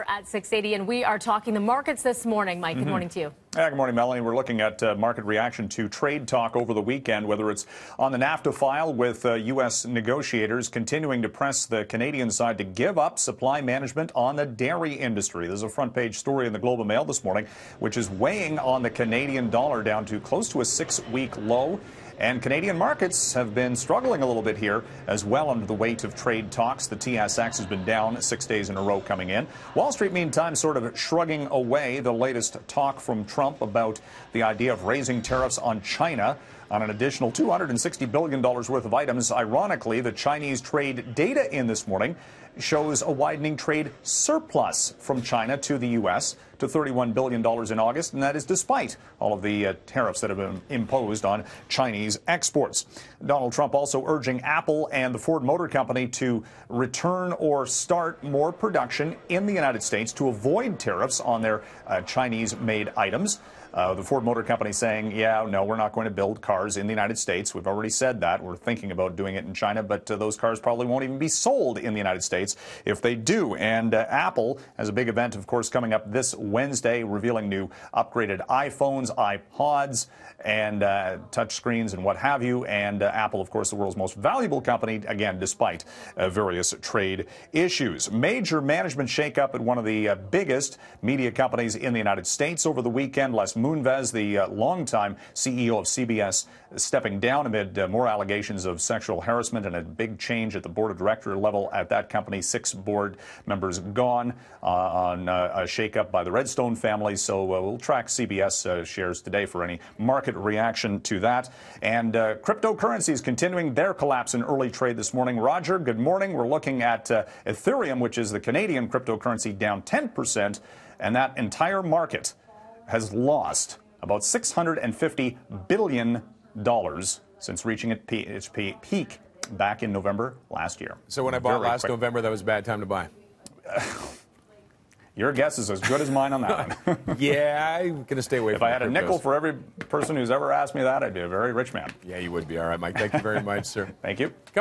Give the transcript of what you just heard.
We're at 680, and we are talking the markets this morning. Mike, good morning to you. Yeah, good morning, Melanie. We're looking at market reaction to trade talk over the weekend, whether it's on the NAFTA file with U.S. negotiators continuing to press the Canadian side to give up supply management on the dairy industry. There's a front-page story in the Globe and Mail this morning, which is weighing on the Canadian dollar down to close to a 6-week low. And Canadian markets have been struggling a little bit here as well under the weight of trade talks. The TSX has been down 6 days in a row coming in. Wall Street, meantime, sort of shrugging away the latest talk from Trump about the idea of raising tariffs on China on an additional $260 billion worth of items. Ironically, the Chinese trade data in this morning shows a widening trade surplus from China to the U.S. to $31 billion in August, and that is despite all of the tariffs that have been imposed on Chinese exports. Donald Trump also urging Apple and the Ford Motor Company to return or start more production in the United States to avoid tariffs on their Chinese-made items. The Ford Motor Company saying, yeah, no, we're not going to build cars in the United States. We've already said that. We're thinking about doing it in China, but those cars probably won't even be sold in the United States if they do. And Apple has a big event, of course, coming up this Wednesday, revealing new upgraded iPhones, iPods, and touchscreens and what have you. And Apple, of course, the world's most valuable company, again, despite various trade issues. Major management shakeup at one of the biggest media companies in the United States over the weekend. Les Moonves, the longtime CEO of CBS, stepping down amid more allegations of sexual harassment and a big change at the board of director level at that company. 6 board members gone on a shakeup by the Redstone family. So we'll track CBS shares today for any market reaction to that. And cryptocurrencies continuing their collapse in early trade this morning. Roger, good morning. We're looking at Ethereum, which is the Canadian cryptocurrency, down 10%, and that entire market has lost about $650 billion since reaching its peak back in November last year. So when I bought last November, that was a bad time to buy? Your guess is as good as mine on that one. Yeah, I'm going to stay away from it. If I had a nickel for every person who's ever asked me that, I'd be a very rich man. Yeah, you would be. All right, Mike. Thank you very much, sir. Thank you. Come on.